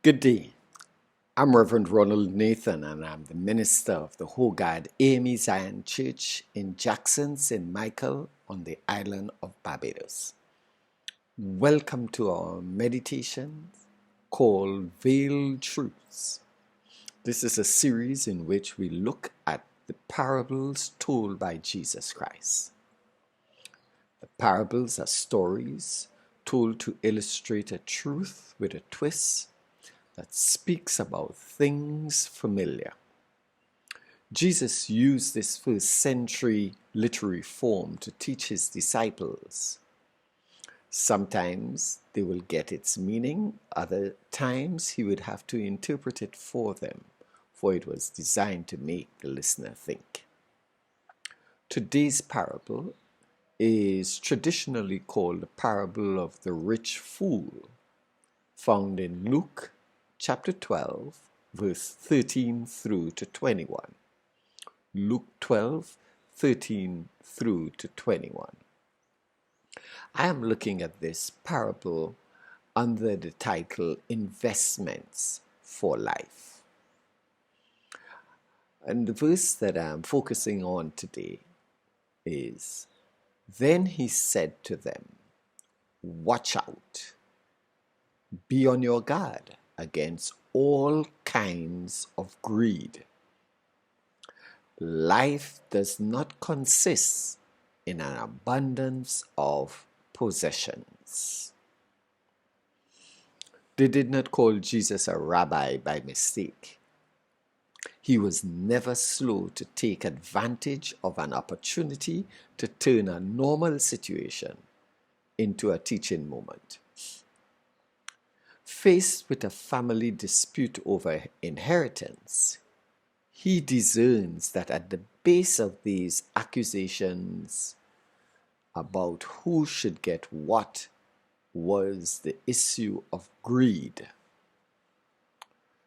Good day. I'm Reverend Ronald Nathan, and I'm the minister of the Hogard AME Zion Church in Jackson, St. Michael, on the island of Barbados. Welcome to our meditation called Veiled Truths. This is a series in which we look at the parables told by Jesus Christ. The parables are stories told to illustrate a truth with a twist that speaks about things familiar. Jesus used this first century literary form to teach his disciples. Sometimes they will get its meaning, other times he would have to interpret it for them, for it was designed to make the listener think. Today's parable is traditionally called the parable of the rich fool, found in Luke chapter 12, verse 13 through to 21. Luke 12, 13 through to 21. I am looking at this parable under the title Investments for Life. And the verse that I'm focusing on today is, "Then he said to them, 'Watch out, be on your guard against all kinds of greed. Life does not consist in an abundance of possessions.'" They did not call Jesus a rabbi by mistake. He was never slow to take advantage of an opportunity to turn a normal situation into a teaching moment. Faced with a family dispute over inheritance, he discerns that at the base of these accusations about who should get what was the issue of greed.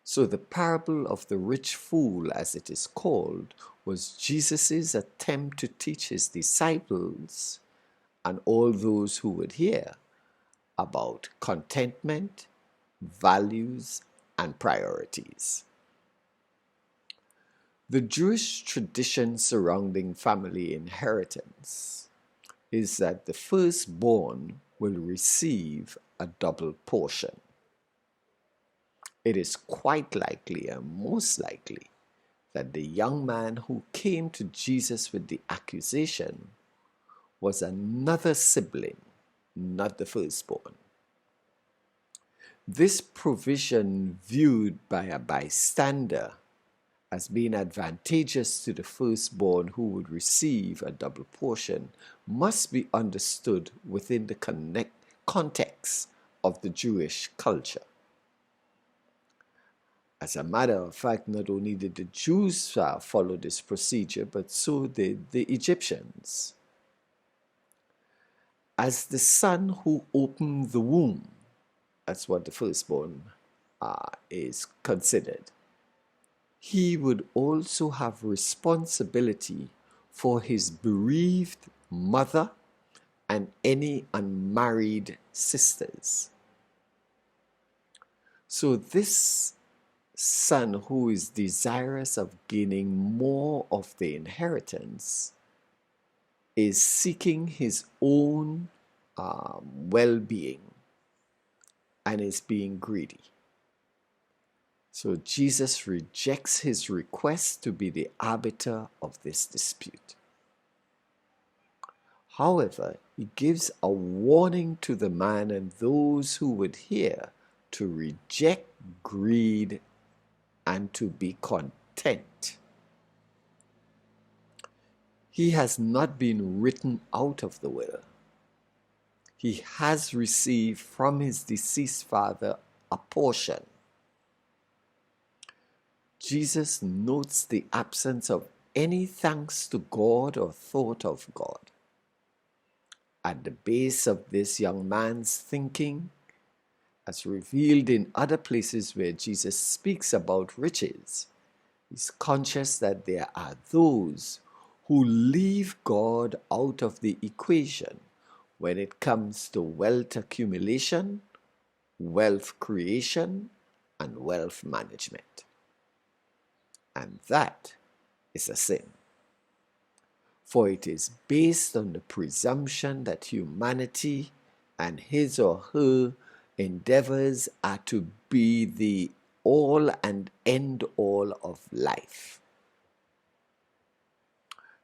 So the parable of the rich fool, as it is called, was Jesus' attempt to teach his disciples and all those who would hear about contentment, values, and priorities. The Jewish tradition surrounding family inheritance is that the firstborn will receive a double portion. It is quite likely and most likely that the young man who came to Jesus with the accusation was another sibling, not the firstborn. This provision, viewed by a bystander as being advantageous to the firstborn who would receive a double portion, must be understood within the context of the Jewish culture. As a matter of fact, not only did the Jews follow this procedure, but so did the Egyptians. As the son who opened the womb, that's what the firstborn is considered, he would also have responsibility for his bereaved mother and any unmarried sisters. So this son who is desirous of gaining more of the inheritance is seeking his own well-being and is being greedy. So Jesus rejects his request to be the arbiter of this dispute. However, he gives a warning to the man and those who would hear to reject greed and to be content. He has not been written out of the will. He has received from his deceased father a portion. Jesus notes the absence of any thanks to God or thought of God. At the base of this young man's thinking, as revealed in other places where Jesus speaks about riches, he's conscious that there are those who leave God out of the equation when it comes to wealth accumulation, wealth creation, and wealth management. And that is a sin. For it is based on the presumption that humanity and his or her endeavors are to be the all and end all of life.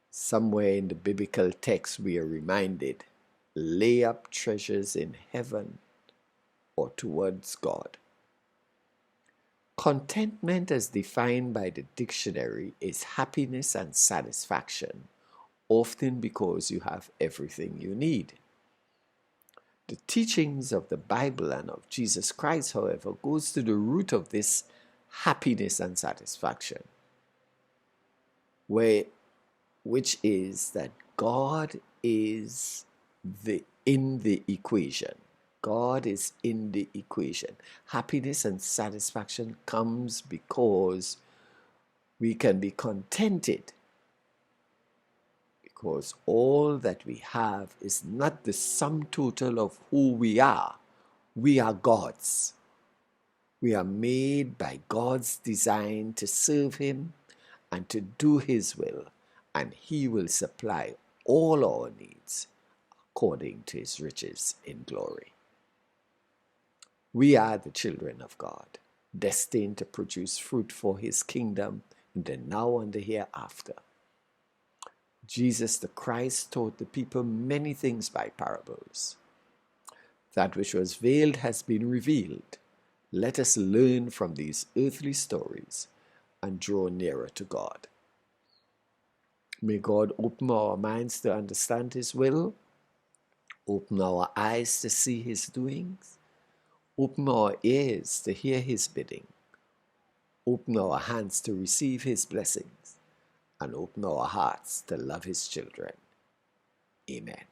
Somewhere in the biblical text we are reminded, lay up treasures in heaven or towards God. Contentment as defined by the dictionary is happiness and satisfaction, often because you have everything you need. The teachings of the Bible and of Jesus Christ, however, goes to the root of this happiness and satisfaction, which is that God is in the equation. God is in the equation. Happiness and satisfaction comes because we can be contented, because all that we have is not the sum total of who we are. We are God's. We are made by God's design to serve Him and to do His will, and He will supply all our needs according to His riches in glory. We are the children of God, destined to produce fruit for His kingdom in the now and the hereafter. Jesus the Christ taught the people many things by parables. That which was veiled has been revealed. Let us learn from these earthly stories and draw nearer to God. May God open our minds to understand His will, open our eyes to see His doings, open our ears to hear His bidding, open our hands to receive His blessings, and open our hearts to love His children. Amen.